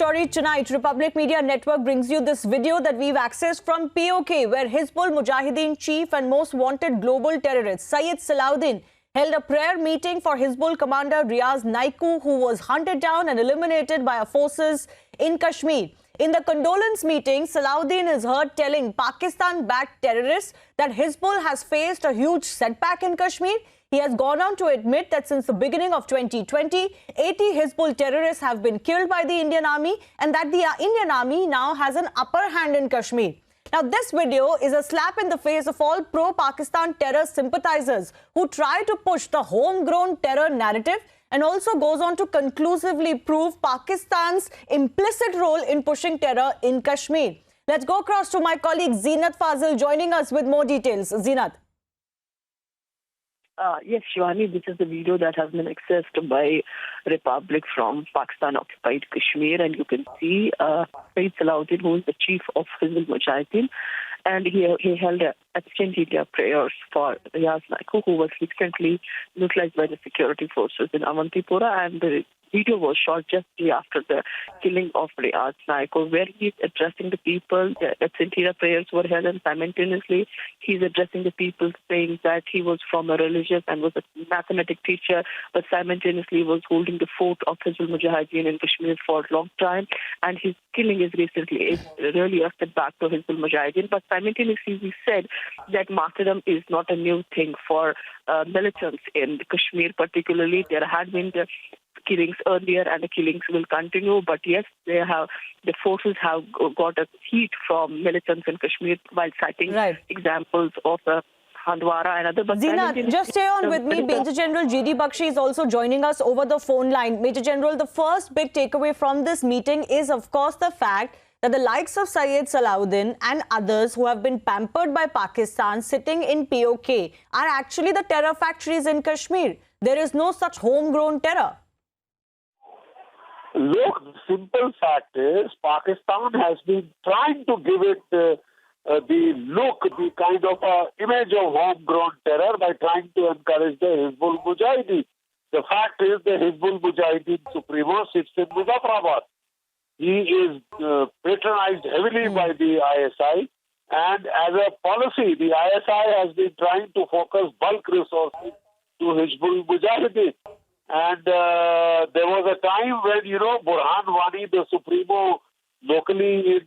story tonight. Republic Media Network brings you this video that we've accessed from POK, where Hizbul Mujahideen chief and most wanted global terrorist Syed Salahuddin held a prayer meeting for Hizbul commander Riaz Naiku, who was hunted down and eliminated by our forces in Kashmir. In the condolence meeting, Salahuddin is heard telling Pakistan-backed terrorists that Hizbul has faced a huge setback in Kashmir. He has gone on to admit that since the beginning of 2020, 80 Hizbul terrorists have been killed by the Indian Army and that the Indian Army now has an upper hand in Kashmir. Now, this video is a slap in the face of all pro-Pakistan terror sympathizers who try to push the homegrown terror narrative, and also goes on to conclusively prove Pakistan's implicit role in pushing terror in Kashmir. Let's go across to my colleague Zeenat Fazil joining us with more details. Zeenat. Yes, Shivani, this is the video that has been accessed by Republic from Pakistan-occupied Kashmir, and you can see Syed Salahuddin, who is the chief of Hizbul Mujahideen, and he held absentia prayers for Riaz Naiku, who was recently neutralized by the security forces in Avantipura, and the video was shot just after the killing of Riaz Naiku, where he's addressing the people. The absentia prayers were held, and simultaneously he's addressing the people, saying that he was from a religious and was a mathematics teacher, but simultaneously was holding the fort of Hizbul Mujahideen in Kashmir for a long time, and his killing is recently really a setback to Hizbul Mujahideen. But simultaneously he said that martyrdom is not a new thing for militants in Kashmir particularly. There had been the killings earlier and the killings will continue, but yes, the forces have got a heat from militants in Kashmir while citing examples of Handwara and other. Zeenat, just stay on with me. Major General G.D. Bakshi is also joining us over the phone line. Major General, the first big takeaway from this meeting is, of course, the fact that the likes of Syed Salahuddin and others who have been pampered by Pakistan sitting in POK are actually the terror factories in Kashmir. There is no such homegrown terror. Look, the simple fact is Pakistan has been trying to give it the kind of image of homegrown terror by trying to encourage the Hizbul Mujahideen. The fact is the Hizbul Mujahideen Supremo sits in Muzaffarabad. He is patronized heavily by the ISI, and as a policy, the ISI has been trying to focus bulk resources to Hizbul Mujahideen. And there was a time when, Burhan Wani, the Supremo locally in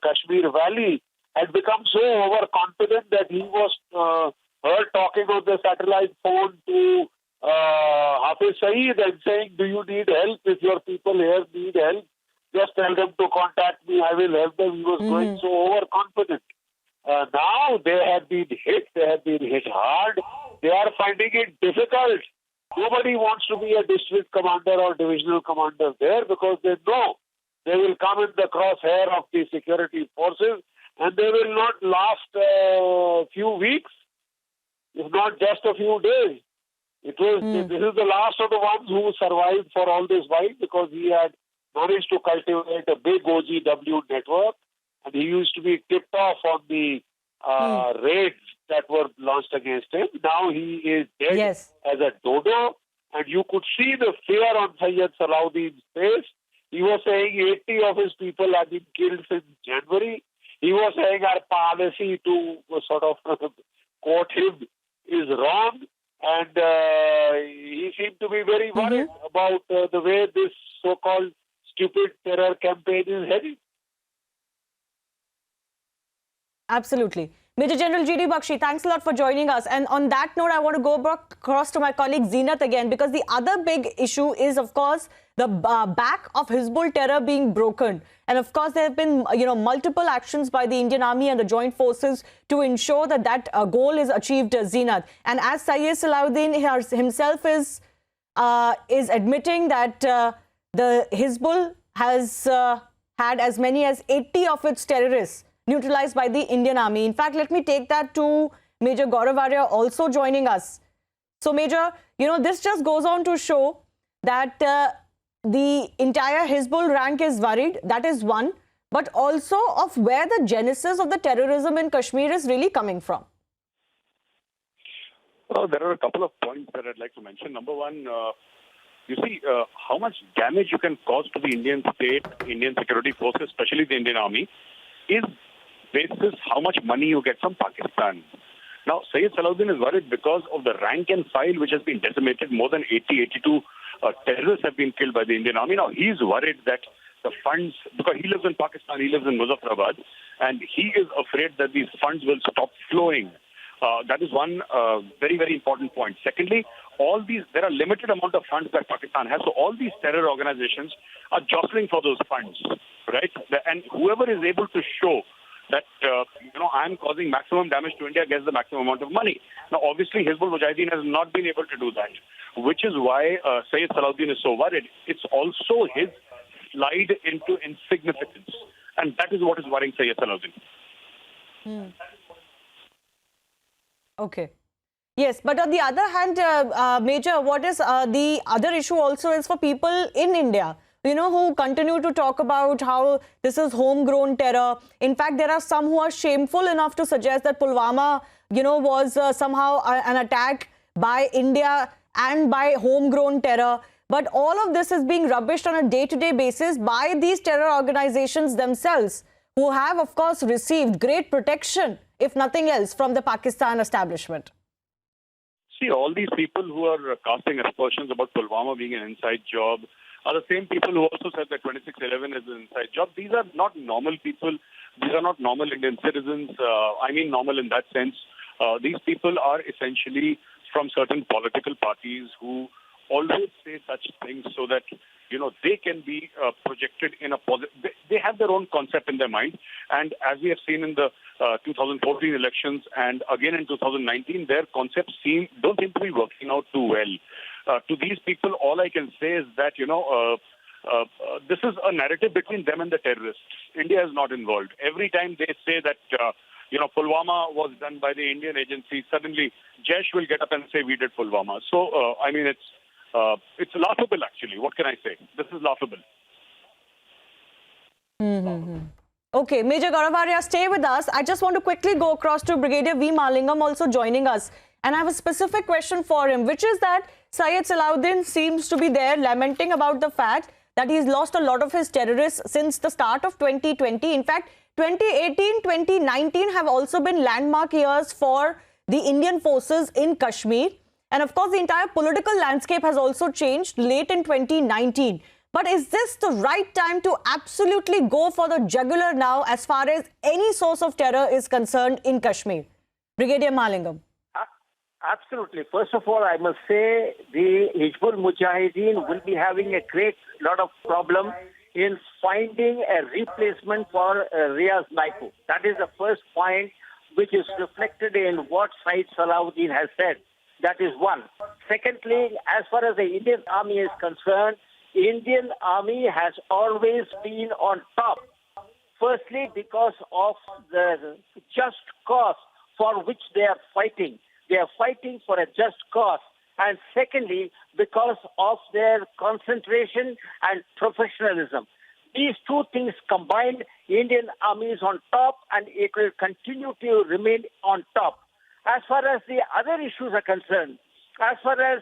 Kashmir Valley, had become so overconfident that he was heard talking on the satellite phone to Hafiz Saeed and saying, do you need help? If your people here need help, just tell them to contact me, I will help them. He was going so overconfident. Now they have been hit hard. They are finding it difficult. Nobody wants to be a district commander or divisional commander there because they know they will come in the crosshair of the security forces and they will not last a few weeks, if not just a few days. This is the last of the ones who survived for all this while because he had managed to cultivate a big OGW network and he used to be tipped off on the raids that were launched against him. Now he is dead as a dodo, and you could see the fear on Syed Salahuddin's face. He was saying 80 of his people have been killed since January. He was saying our policy to sort of quote him is wrong, and he seemed to be very worried about the way this so-called stupid terror campaign is heading. Absolutely. Major General G.D. Bakshi, thanks a lot for joining us. And on that note, I want to go across to my colleague Zeenat again, because the other big issue is, of course, the back of Hizbul terror being broken. And of course, there have been, multiple actions by the Indian Army and the joint forces to ensure that that goal is achieved, Zeenat. And as Syed Salahuddin himself is admitting that the Hizbul has had as many as 80 of its terrorists neutralized by the Indian Army. In fact, let me take that to Major Gaurav Arya also joining us. So, Major, this just goes on to show that the entire Hizbul rank is worried. That is one. But also of where the genesis of the terrorism in Kashmir is really coming from. Well, there are a couple of points that I'd like to mention. Number one, you see how much damage you can cause to the Indian state, Indian security forces, especially the Indian army, is basis how much money you get from Pakistan. Now, Syed Salahuddin is worried because of the rank and file which has been decimated. More than 82 terrorists have been killed by the Indian army. Now, he's worried that the funds, because he lives in Pakistan, he lives in Muzaffarabad, and he is afraid that these funds will stop flowing. That is one very, very important point. Secondly, there are limited amount of funds that Pakistan has, so all these terror organizations are jostling for those funds, right? And whoever is able to show that, I'm causing maximum damage to India gets the maximum amount of money. Now, obviously, Hizbul Mujahideen has not been able to do that, which is why Syed Salahuddin is so worried. It's also his slide into insignificance, and that is what is worrying Syed Salahuddin. Okay. Yes, but on the other hand, Major, what is the other issue also is for people in India, who continue to talk about how this is homegrown terror. In fact, there are some who are shameful enough to suggest that Pulwama, was somehow an attack by India and by homegrown terror. But all of this is being rubbished on a day-to-day basis by these terror organizations themselves, who have, of course, received great protection, if nothing else, from the Pakistan establishment. See, all these people who are casting aspersions about Pulwama being an inside job are the same people who also said that 2611 is an inside job. These are not normal people. These are not normal Indian citizens. I mean normal in that sense. These people are essentially from certain political parties who always say such things so that, they can be projected in a positive... They have their own concept in their mind. And as we have seen in the 2014 elections and again in 2019, their concepts don't seem to be working out too well. To these people, all I can say is that, this is a narrative between them and the terrorists. India is not involved. Every time they say that, Pulwama was done by the Indian agency, suddenly Jaish will get up and say we did Pulwama. So, it's laughable, actually. What can I say? This is laughable. Okay, Major Gaurav Arya, stay with us. I just want to quickly go across to Brigadier V. Malingam also joining us. And I have a specific question for him, which is that Syed Salahuddin seems to be there lamenting about the fact that he's lost a lot of his terrorists since the start of 2020. In fact, 2018, 2019 have also been landmark years for the Indian forces in Kashmir. And of course, the entire political landscape has also changed late in 2019. But is this the right time to absolutely go for the jugular now as far as any source of terror is concerned in Kashmir? Brigadier Malingam. Absolutely. First of all, I must say the Hizbul Mujahideen will be having a great lot of problem in finding a replacement for Riaz Naiku. That is the first point which is reflected in what Syed Salahuddin has said. That is one. Secondly, as far as the Indian Army is concerned, Indian Army has always been on top. Firstly, because of the just cause for which they are fighting. They are fighting for a just cause. And secondly, because of their concentration and professionalism. These two things combined, Indian Army is on top and it will continue to remain on top. As far as the other issues are concerned, as far as,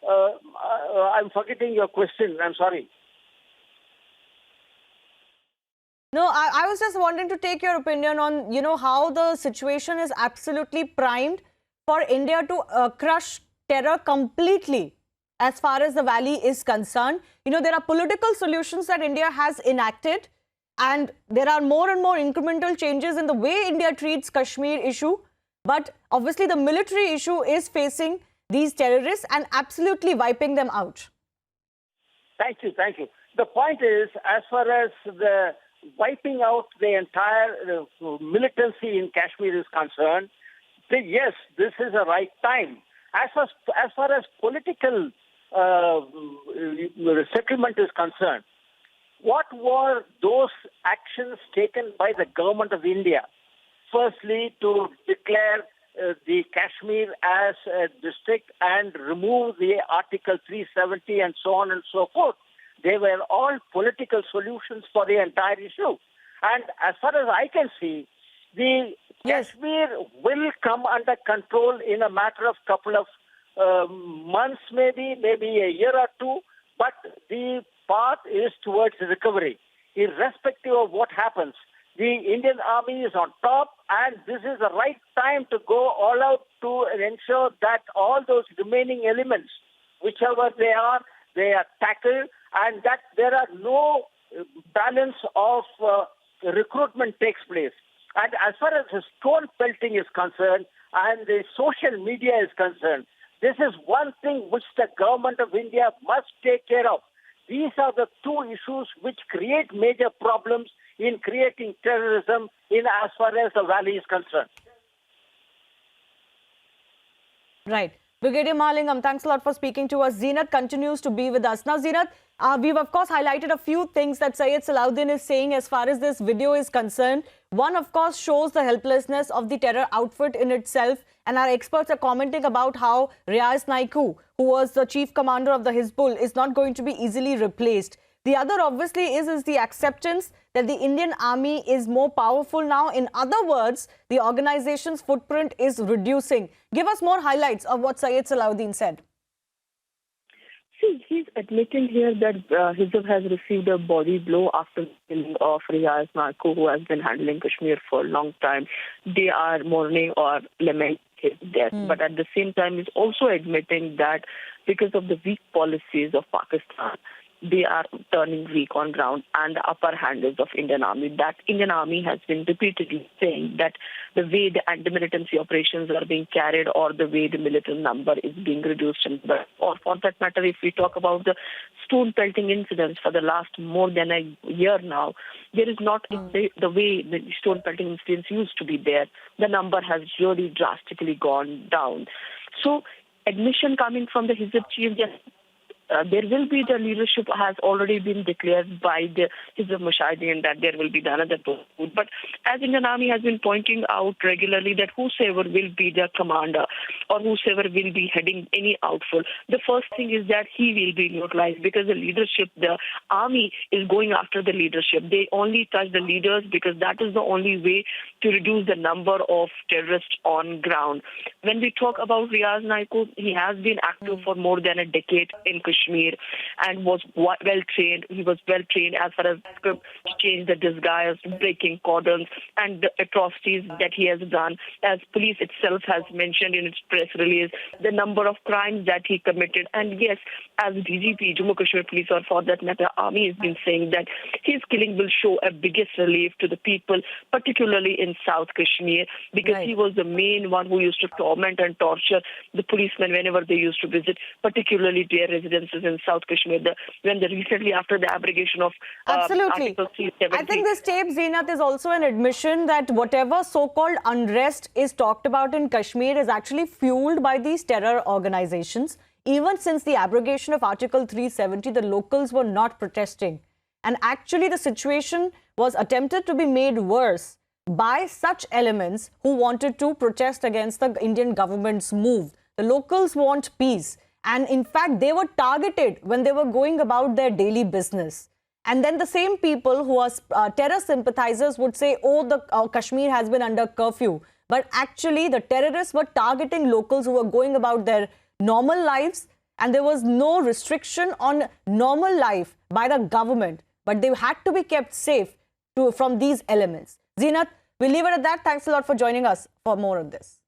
I'm forgetting your question, I'm sorry. No, I was just wanting to take your opinion on, how the situation is absolutely primed for India to crush terror completely as far as the valley is concerned. There are political solutions that India has enacted, and there are more and more incremental changes in the way India treats Kashmir issue. But obviously the military issue is facing these terrorists and absolutely wiping them out. Thank you. The point is, as far as the wiping out the entire militancy in Kashmir is concerned, yes, this is the right time. As far as political settlement is concerned, what were those actions taken by the government of India? Firstly, to declare the Kashmir as a district and remove the Article 370 and so on and so forth. They were all political solutions for the entire issue. And as far as I can see, the Kashmir will come under control in a matter of couple of months, maybe a year or two, but the path is towards recovery. Irrespective of what happens, the Indian Army is on top, and this is the right time to go all out to ensure that all those remaining elements, whichever they are tackled, and that there are no balance of recruitment takes place. And as far as the stone pelting is concerned and the social media is concerned, this is one thing which the government of India must take care of. These are the two issues which create major problems in creating terrorism in as far as the valley is concerned. Right. Brigadier Mahalingam, thanks a lot for speaking to us. Zeenat continues to be with us. Now, Zeenat, we've of course highlighted a few things that Syed Salahuddin is saying as far as this video is concerned. One, of course, shows the helplessness of the terror outfit in itself. And our experts are commenting about how Riaz Naiku, who was the chief commander of the Hizbul, is not going to be easily replaced. The other, obviously, is the acceptance that the Indian Army is more powerful now. In other words, the organization's footprint is reducing. Give us more highlights of what Syed Salahuddin said. See, he's admitting here that Hizb has received a body blow after the killing of Riaz Naiku, who has been handling Kashmir for a long time. They are mourning or lamenting his death. But at the same time, he's also admitting that because of the weak policies of Pakistan, they are turning weak on ground, and the upper hand is of Indian Army. That Indian Army has been repeatedly saying that the way the anti-militancy operations are being carried or the way the militant number is being reduced. Or for that matter, if we talk about the stone pelting incidents for the last more than a year now, there is not the way the stone pelting incidents used to be there. The number has really drastically gone down. So admission coming from the Hizb chief, there will be the leadership has already been declared by the Hizb Mujahideen that there will be another vote. But as Indian Army has been pointing out regularly that whosoever will be the commander or whosoever will be heading any outfit, the first thing is that he will be neutralized, because the leadership, the army is going after the leadership. They only touch the leaders because that is the only way to reduce the number of terrorists on ground. When we talk about Riaz Naiku, he has been active for more than a decade in Kashmir and was well trained. He was well trained as far as to change the disguise, breaking cordons, and the atrocities that he has done. As police itself has mentioned in its press release, the number of crimes that he committed. And yes, as DGP, Jammu Kashmir Police, or for that matter, Army, has been saying that his killing will show a biggest relief to the people, particularly in South Kashmir, because he was the main one who used to torment and torture the policemen whenever they used to visit, particularly their residences in South Kashmir. Recently, after the abrogation of Article 370. I think this tape, Zeenat, is also an admission that whatever so-called unrest is talked about in Kashmir is actually fueled by these terror organizations. Even since the abrogation of Article 370, the locals were not protesting. And actually, the situation was attempted to be made worse by such elements who wanted to protest against the Indian government's move. The locals want peace. And in fact, they were targeted when they were going about their daily business. And then the same people who are terror sympathizers would say, oh, Kashmir has been under curfew. But actually, the terrorists were targeting locals who were going about their normal lives. And there was no restriction on normal life by the government. But they had to be kept safe from these elements. Zeenat, we'll leave it at that. Thanks a lot for joining us for more of this.